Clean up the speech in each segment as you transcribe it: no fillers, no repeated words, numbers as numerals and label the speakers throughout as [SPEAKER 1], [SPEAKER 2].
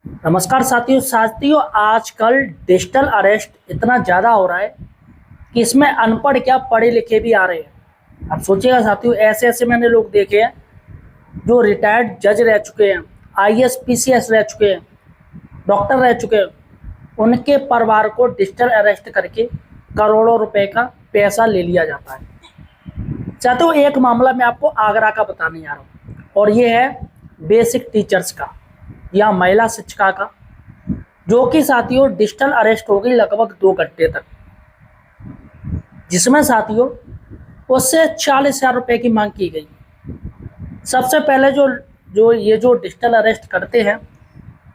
[SPEAKER 1] नमस्कार साथियों आजकल डिजिटल अरेस्ट इतना ज़्यादा हो रहा है कि इसमें अनपढ़ क्या पढ़े लिखे भी आ रहे हैं। अब सोचिएगा साथियों, ऐसे ऐसे मैंने लोग देखे हैं जो रिटायर्ड जज रह चुके हैं, आईएएस पीसीएस रह चुके हैं, डॉक्टर रह चुके हैं, उनके परिवार को डिजिटल अरेस्ट करके करोड़ों रुपए का पैसा ले लिया जाता है। साथियों, एक मामला मैं आपको आगरा का बताने जा रहा हूँ और ये है बेसिक टीचर्स का या महिला शिक्षिका का, जो कि साथियों डिजिटल अरेस्ट हो गई लगभग 2 घंटे तक, जिसमें साथियों उससे 40,000 रुपए की मांग की गई। सबसे पहले जो डिजिटल अरेस्ट करते हैं,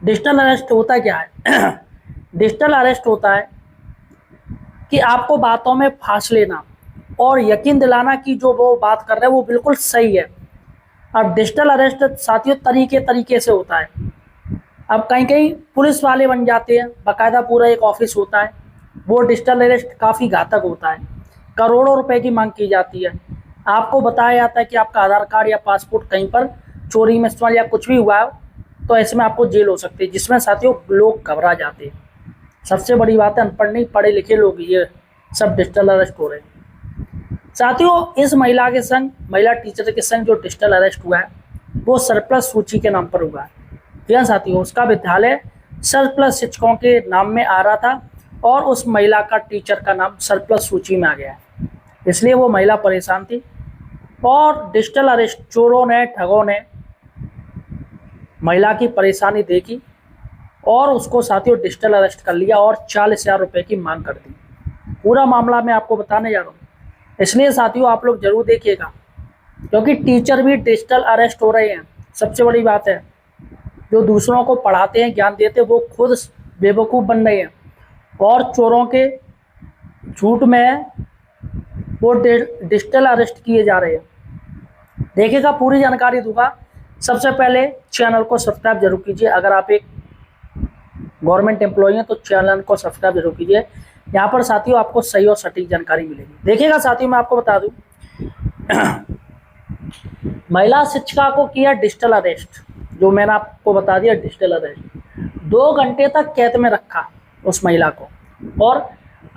[SPEAKER 1] डिजिटल अरेस्ट होता क्या है? डिजिटल अरेस्ट होता है कि आपको बातों में फांस लेना और यकीन दिलाना कि जो वो बात कर रहे हैं वो बिल्कुल सही है। अब डिजिटल अरेस्ट साथियों तरीके से होता है। अब कहीं कहीं पुलिस वाले बन जाते हैं, बाकायदा पूरा एक ऑफिस होता है। वो डिजिटल अरेस्ट काफ़ी घातक होता है, करोड़ों रुपए की मांग की जाती है। आपको बताया जाता है कि आपका आधार कार्ड या पासपोर्ट कहीं पर चोरी में इस्तेमाल या कुछ भी हुआ है तो ऐसे में आपको जेल हो सकती है, जिसमें साथियों लोग घबरा जाते हैं। सबसे बड़ी बात है, अनपढ़ नहीं पढ़े लिखे लोग ये सब डिजिटल अरेस्ट हो रहे हैं। साथियों, इस महिला के संग, महिला टीचर के संग जो डिजिटल अरेस्ट हुआ है वो सरप्लस सूची के नाम पर हुआ है। या साथियों, उसका विद्यालय सरप्लस शिक्षकों के नाम में आ रहा था और उस महिला का टीचर का नाम सरप्लस सूची में आ गया है, इसलिए वो महिला परेशान थी और डिजिटल अरेस्ट चोरों ने, ठगों ने महिला की परेशानी देखी और उसको साथियों डिजिटल अरेस्ट कर लिया और 40,000 रुपए की मांग कर दी। पूरा मामला मैं आपको बताने जा रहा हूँ, इसलिए साथियों आप लोग जरूर देखिएगा, क्योंकि टीचर भी डिजिटल अरेस्ट हो रहे हैं। सबसे बड़ी बात है, जो दूसरों को पढ़ाते हैं, ज्ञान देते हैं, वो खुद बेवकूफ़ बन रहे हैं और चोरों के झूठ में वो डिजिटल अरेस्ट किए जा रहे हैं। देखिएगा, पूरी जानकारी दूंगा। सबसे पहले चैनल को सब्सक्राइब जरूर कीजिए। अगर आप एक गवर्नमेंट एम्प्लॉई हैं तो चैनल को सब्सक्राइब जरूर कीजिए। यहाँ पर साथियों आपको सही और सटीक जानकारी मिलेगी। देखिएगा साथियों, मैं आपको बता दूं, महिला शिक्षिका को किया डिजिटल अरेस्ट, जो मैंने आपको बता दिया डिजिटल अरेस्ट। 2 घंटे तक कैद में रखा उस महिला को और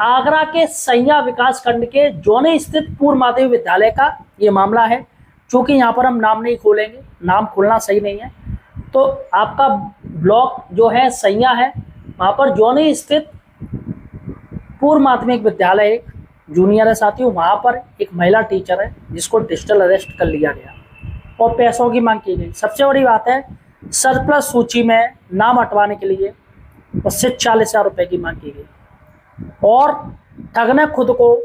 [SPEAKER 1] आगरा के सैया विकास खंड के जोने स्थित पूर्व माध्यमिक विद्यालय का ये मामला है। चूंकि यहाँ पर हम नाम नहीं खोलेंगे, नाम खोलना सही नहीं है, तो आपका ब्लॉक जो है सैया है, वहाँ पर जोने स्थित पूर्व माध्यमिक विद्यालय एक जूनियर है साथियों, वहाँ पर एक महिला टीचर है जिसको डिजिटल अरेस्ट कर लिया गया और पैसों की मांग की गई। सबसे बड़ी बात है, सरप्लस सूची में नाम हटवाने के लिए उससे 40,000 रुपए की मांग की गई और ठग ने खुद को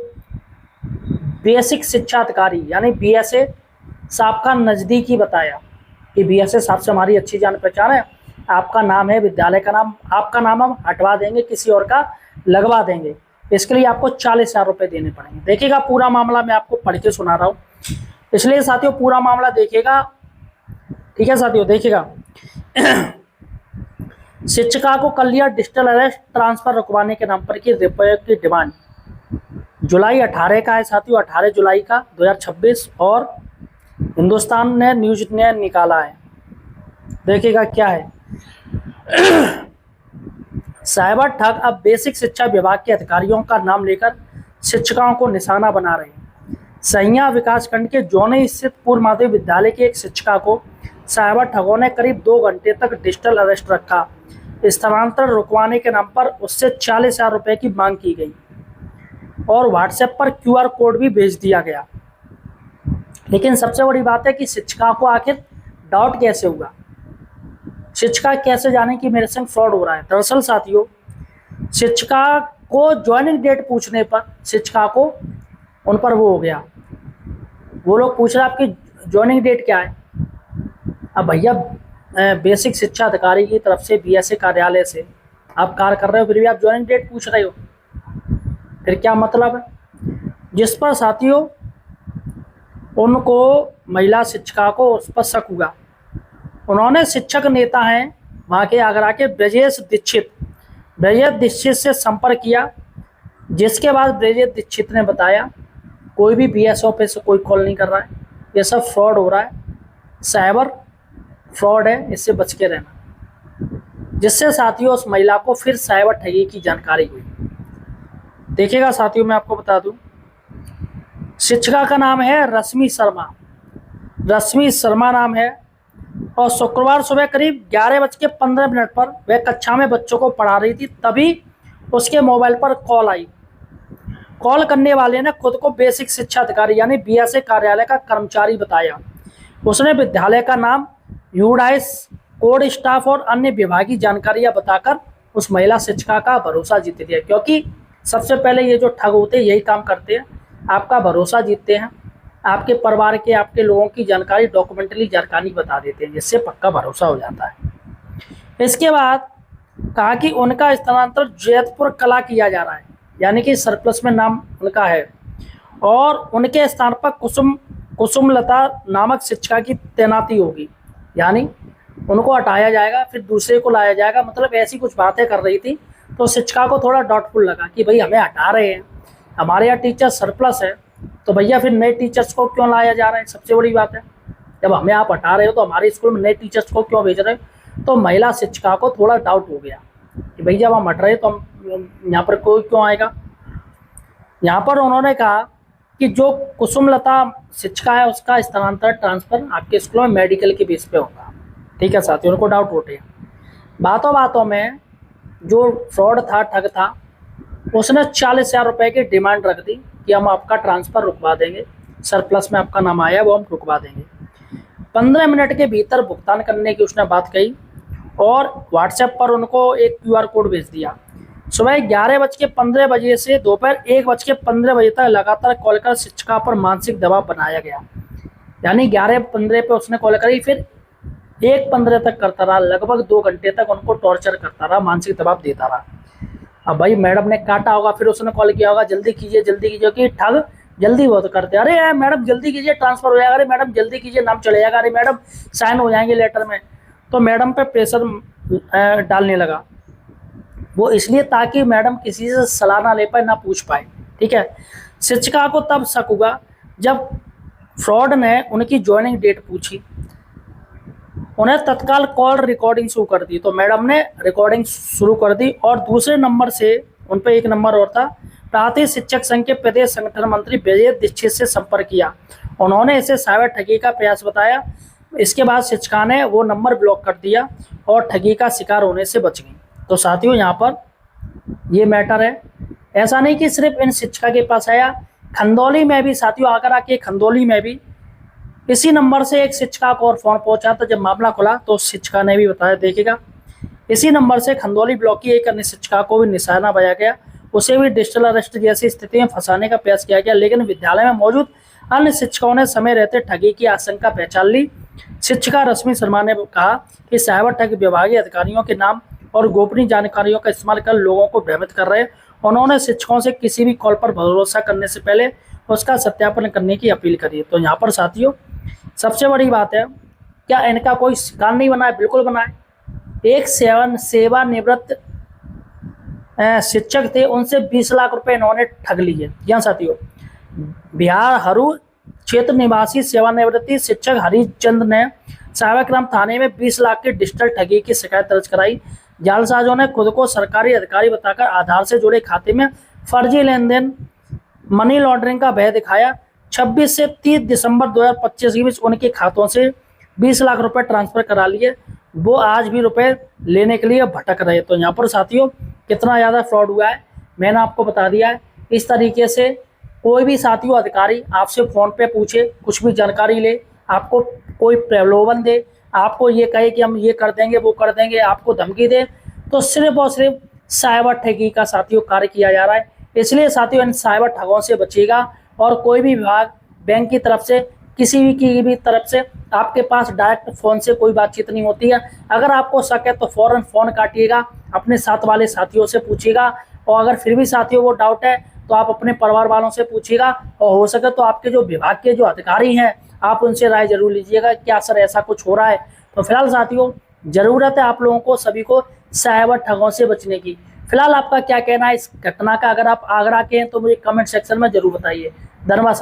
[SPEAKER 1] बेसिक शिक्षा अधिकारी यानी बीएसए साहब का नज़दीकी बताया कि बीएसए साहब से हमारी अच्छी जान पहचान है, आपका नाम है, विद्यालय का नाम, आपका नाम हम हटवा देंगे, किसी और का लगवा देंगे, इसके लिए आपको 40,000 रुपए देने पड़ेंगे। देखिएगा, पूरा मामला मैं आपको पढ़ के सुना रहा हूँ, इसलिए साथियों पूरा मामला देखिएगा। ठीक है साथियों, देखिएगा। शिक्षिका को कर लिया डिजिटल अरेस्ट, ट्रांसफर रुकवाने के नाम पर की रुपये की डिमांड। जुलाई 18 का है साथियों, 18 जुलाई का 2026 और हिंदुस्तान ने न्यूज ने निकाला है। देखिएगा क्या है। साइबर ठग अब बेसिक शिक्षा विभाग के अधिकारियों का नाम लेकर शिक्षिकाओं को निशाना बना रहे हैं। सैया विकासखंड के जोने स्थित पूर्व माध्यमिक विद्यालय की एक शिक्षिका को साइबर ठगों ने करीब 2 घंटे तक डिजिटल अरेस्ट रखा। स्थानांतरण रुकवाने के नाम पर उससे 40,000 रुपए की मांग की गई और व्हाट्सएप पर QR कोड भी भेज दिया गया। लेकिन सबसे बड़ी बात है कि शिक्षिका को आखिर डाउट कैसे हुआ, शिक्षिका कैसे जाने कि मेरे संग फ्रॉड हो रहा है। दरअसल साथियों, शिक्षिका को ज्वाइनिंग डेट पूछने पर शिक्षिका को उन पर वो हो गया, वो लोग पूछ रहे आपकी ज्वाइनिंग डेट क्या है। अब भैया, बेसिक शिक्षा अधिकारी की तरफ से बीएसए कार्यालय से आप कार्य कर रहे हो, फिर भी आप ज्वाइनिंग डेट पूछ रहे हो, फिर क्या मतलब है। जिस पर साथियों उनको, महिला शिक्षिका को उस पर शक हुआ। उन्होंने शिक्षक नेता हैं वहाँ के आगरा के ब्रजेश दीक्षित से संपर्क किया, जिसके बाद ब्रजेश दीक्षित ने बताया कोई भी बीएसओ पे से कोई कॉल नहीं कर रहा है, ये सब फ्रॉड हो रहा है, साइबर फ्रॉड है, इससे बच के रहना। जिससे साथियों उस महिला को फिर साइबर ठगी की जानकारी हुई। देखिएगा साथियों, मैं आपको बता दूं, शिक्षिका का नाम है रश्मि शर्मा, रश्मि शर्मा नाम है। और शुक्रवार सुबह करीब 11:15 पर वह कक्षा में बच्चों को पढ़ा रही थी, तभी उसके मोबाइल पर कॉल आई। कॉल करने वाले ने खुद को बेसिक शिक्षा अधिकारी यानी बीएसए कार्यालय का कर्मचारी बताया। उसने विद्यालय का नाम, यूडाइस, कोड स्टाफ और अन्य विभागीय जानकारियां बताकर उस महिला शिक्षिका का भरोसा जीत लिया, क्योंकि सबसे पहले ये जो ठग होते हैं यही काम करते हैं, आपका भरोसा जीतते हैं, आपके परिवार के, आपके लोगों की जानकारी, डॉक्यूमेंटरी जानकारी बता देते हैं, जिससे पक्का भरोसा हो जाता है। इसके बाद कहा कि उनका स्थानांतरण जैतपुर कला किया जा रहा है, यानी कि सरप्लस में नाम उनका है, और उनके स्थान पर कुसुमलता नामक शिक्षिका की तैनाती होगी, यानी उनको हटाया जाएगा फिर दूसरे को लाया जाएगा। मतलब ऐसी कुछ बातें कर रही थी, तो शिक्षिका को थोड़ा डाउटफुल लगा कि भाई हमें हटा रहे हैं, हमारे यहाँ टीचर सरप्लस है, तो भैया फिर नए टीचर्स को क्यों लाया जा रहा है, सबसे बड़ी बात है। जब हमें आप हटा रहे हो तो हमारे स्कूल में नए टीचर्स को क्यों भेज रहे हो। तो महिला शिक्षिका को थोड़ा डाउट हो गया कि भाई जब हम हट रहे तो हम यहाँ पर कोई क्यों आएगा। यहाँ पर उन्होंने कहा कि जो कुसुमलता शिक्षिका है उसका स्थानांतरण, ट्रांसफर आपके स्कूल में मेडिकल के बेस पे होगा। ठीक है साथियों, उनको डाउट उठे। बातों बातों में जो फ्रॉड था, ठग था, उसने 40,000 रुपये की डिमांड रख दी कि हम आपका ट्रांसफ़र रुकवा देंगे, सरप्लस में आपका नाम आया वो हम रुकवा देंगे। 15 मिनट के भीतर भुगतान करने की उसने बात कही और व्हाट्सएप पर उनको एक QR कोड भेज दिया। सुबह 11:15 बजे से दोपहर 1:15 बजे तक लगातार कॉल कर शिक्षिका पर मानसिक दबाव बनाया गया। यानी 11:15 पे उसने कॉल करी, फिर 1:15 तक करता रहा, लगभग 2 घंटे तक उनको टॉर्चर करता रहा, मानसिक दबाव देता रहा। अब भाई मैडम ने काटा होगा, फिर उसने कॉल किया होगा, जल्दी कीजिए जल्दी कीजिए, कि ठग जल्दी बहुत करते हैं। अरे मैडम जल्दी कीजिए, ट्रांसफर हो जाएगा, अरे मैडम जल्दी कीजिए, नाम चले जाएगा, अरे मैडम साइन हो जाएंगे लेटर में। तो मैडम पे प्रेशर डालने लगा वो, इसलिए ताकि मैडम किसी से सलाह ना ले पाए, ना पूछ पाए। ठीक है, शिक्षिका को तब शक हुआ जब फ्रॉड ने उनकी ज्वाइनिंग डेट पूछी, उन्हें तत्काल कॉल रिकॉर्डिंग शुरू कर दी। तो मैडम ने रिकॉर्डिंग शुरू कर दी और दूसरे नंबर से, उन पे एक नंबर और था, प्रांतीय शिक्षक संघ के प्रदेश संगठन मंत्री विजय दीक्षित से संपर्क किया। उन्होंने इसे साइबर ठगी का प्रयास बताया। इसके बाद शिक्षिका ने वो नंबर ब्लॉक कर दिया और ठगी का शिकार होने से बच गई। तो साथियों यहाँ पर ये मैटर है, ऐसा नहीं कि सिर्फ इन शिक्षिका के पास आया, खंदौली में भी साथियों, आगरा के खंदौली में भी इसी नंबर से एक शिक्षिका को और फोन पहुंचा। तो जब मामला खुला तो शिक्षिका ने भी बताया, देखिएगा इसी नंबर से खंदौली ब्लॉक की एक अन्य शिक्षिका को भी निशाना बनाया गया, उसे भी डिजिटल अरेस्ट जैसी स्थिति में फंसाने का प्रयास किया गया, लेकिन विद्यालय में मौजूद अन्य शिक्षकों ने समय रहते ठगी की आशंका पहचान ली। शिक्षिका रश्मि शर्मा ने कहा कि साइबर ठग विभागीय अधिकारियों के नाम और गोपनीय जानकारियों का इस्तेमाल कर लोगों को भ्रमित कर रहे हैं। उन्होंने शिक्षकों से किसी भी कॉल पर भरोसा करने से पहले उसका सत्यापन करने की अपील करी। तो यहाँ पर साथियों सबसे बड़ी बात है, क्या इनका कोई शिकार नहीं बना है? बिल्कुल बना है। एक सेवानिवृत्त शिक्षक थे, उनसे 20 लाख रुपए इन्होंने ठग लिए। यहाँ साथियों बिहार हरू क्षेत्र निवासी सेवानिवृत्ति शिक्षक हरिचंद ने साइबरक्राइम थाने में 20 लाख की डिजिटल ठगी की शिकायत दर्ज कराई। जालसाजों ने खुद को सरकारी अधिकारी बताकर आधार से जुड़े खाते में फर्जी लेन देन, मनी लॉन्ड्रिंग का भय दिखाया। 26 से 30 दिसंबर 2025 के बीच उनके खातों से 20 लाख रुपए ट्रांसफर करा लिए। वो आज भी रुपए लेने के लिए भटक रहे। तो यहाँ पर साथियों कितना ज़्यादा फ्रॉड हुआ है मैंने आपको बता दिया है। इस तरीके से कोई भी साथियों अधिकारी आपसे फ़ोन पे पूछे, कुछ भी जानकारी ले, आपको कोई प्रलोभन दे, आपको ये कहे कि हम ये कर देंगे वो कर देंगे, आपको धमकी दे, तो सिर्फ और सिर्फ साइबर ठगी का साथियों कार्य किया जा रहा है। इसलिए साथियों इन साइबर ठगों से बचिएगा और कोई भी विभाग, बैंक की तरफ से, किसी भी की भी तरफ से आपके पास डायरेक्ट फ़ोन से कोई बातचीत नहीं होती है। अगर आपको शक है तो फ़ौरन फ़ोन काटिएगा, अपने साथ वाले साथियों से पूछिएगा, और अगर फिर भी साथियों वो डाउट है तो आप अपने परिवार वालों से पूछिएगा, और हो सके तो आपके जो विभाग के जो अधिकारी हैं आप उनसे राय जरूर लीजिएगा क्या सर ऐसा कुछ हो रहा है। तो फिलहाल साथियों ज़रूरत है आप लोगों को सभी को साइबर ठगों से बचने की। फिलहाल आपका क्या कहना है इस घटना का? अगर आप आगरा के हैं तो मुझे कमेंट सेक्शन में जरूर बताइए। धन्यवाद।